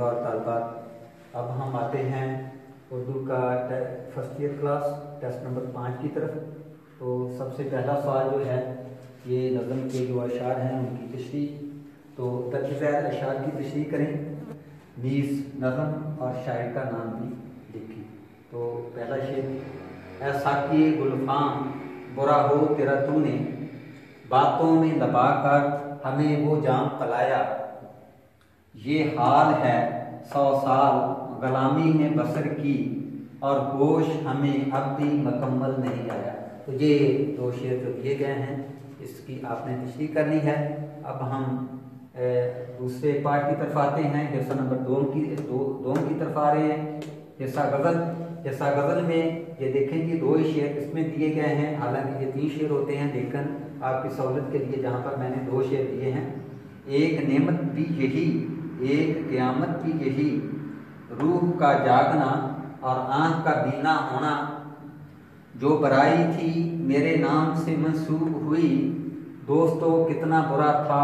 طलबा और तालबात, अब हम आते हैं उर्दू का first year class test number 5 की तरफ। तो सबसे पहला सवाल जो है ये नज़म के जो अशार हैं उनकी तशरीह। तो दर्ज-ए-ज़ैल अशार की तशरीह करें, नीज़ नज़म और शायर का नाम भी लिखी। तो पहला शेर, ऐ साकी गुलफाम बुरा हो तेरा तूने, बातों में दबा कर हमें वो जाम पलाया, ये हाल है 100 साल गुलामी में बसर की, और गोश हमें अब भी मुकम्मल नहीं आया। तो ये दो शेर जो दिए गए हैं इसकी आपने तशरीह करनी है। अब हम दूसरे पार्ट की तरफ आते हैं, हिस्सा नंबर 2 की तरफ आ रहे हैं। हिस्सा गज़ल में ये देखें कि 2 शेर इसमें दिए गए हैं, हालांकि ये 3 शेर होते हैं, लेकिन आपकी सहूलत के लिए जहाँ पर मैंने 2 शेर दिए हैं। एक नेमत भी यही, एक क़यामत भी यही, रूह का जागना और आँख का बीना होना, जो बराई थी मेरे नाम से मंसूब हुई, दोस्तों कितना बुरा था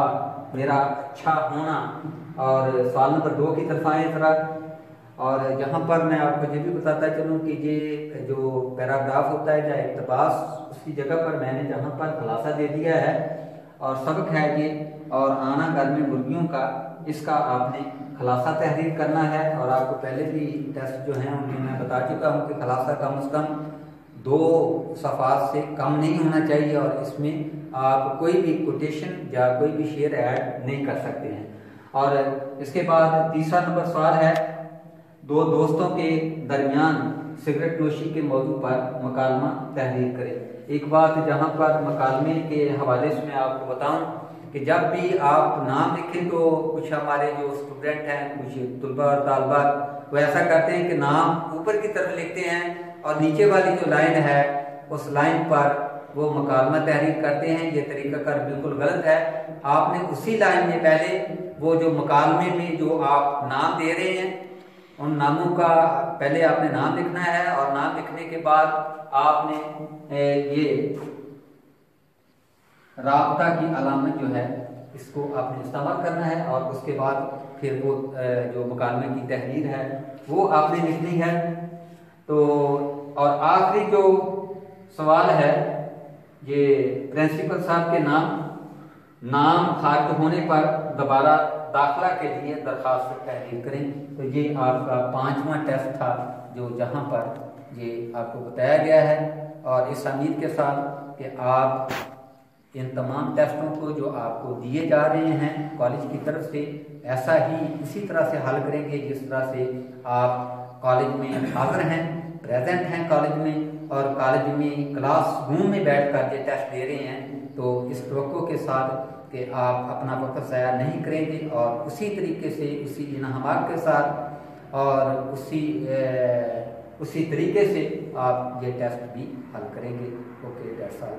मेरा अच्छा होना। और सवाल नंबर 2 की तरफ आए ज़रा। और यहाँ पर मैं आपको ये भी बताता चलूँ कि ये जो पैराग्राफ होता है या इक़्तिबास, उसकी जगह पर मैंने जहाँ पर खुलासा दे दिया है और सबक है ये, और आना घर में मुर्गियों का, इसका आपने खुलासा तहरीर करना है। और आपको पहले भी टेस्ट जो हैं उनमें मैं बता चुका हूँ कि खुलासा कम से कम 2 सफ़ात से कम नहीं होना चाहिए, और इसमें आप कोई भी कोटेशन या कोई भी शेर ऐड नहीं कर सकते हैं। और इसके बाद तीसरा नंबर सवाल है, 2 दोस्तों के दरमियान सिगरेट नोशी के मौजू पर मकालमा तहरीर करें। एक बात जहाँ पर मकालमे के हवाले से मैं आपको बताऊँ कि जब भी आप नाम लिखें तो कुछ हमारे जो स्टूडेंट हैं, कुछ तलबा और तालबात, वो ऐसा करते हैं कि नाम ऊपर की तरफ लिखते हैं और नीचे वाली जो लाइन है उस लाइन पर वो मकालमा तहरीर करते हैं। ये तरीक़ाकार बिल्कुल गलत है। आपने उसी लाइन में पहले वो जो मकालमे में जो आप नाम दे रहे हैं उन नामों का पहले आपने नाम लिखना है, और नाम लिखने के बाद आपने ये राबता की अलामत जो है इसको आपने इस्तेमाल करना है, और उसके बाद फिर वो जो मुकालमे की तहरीर है वो आपने लिखनी है। तो और आखिरी जो सवाल है, ये प्रिंसिपल साहब के नाम खारिज होने पर दोबारा दाखिला के लिए दरख्वास्त तहरीर करें। तो ये आपका 5वां टेस्ट था जो जहाँ पर ये आपको बताया गया है, और इस उम्मीद के साथ कि आप इन तमाम टेस्टों को जो आपको दिए जा रहे हैं कॉलेज की तरफ से, ऐसा ही इसी तरह से हल करेंगे जिस तरह से आप कॉलेज में हाजिर हैं, प्रेजेंट हैं कॉलेज में, और कॉलेज में क्लास रूम में बैठकर ये टेस्ट दे रहे हैं। तो इस तवक्को के साथ कि आप अपना वक्त ज़ाया नहीं करेंगे, और उसी तरीके से, उसी इन्हमाक के साथ और उसी तरीके से आप ये टेस्ट भी हल करेंगे। Okay, that's all.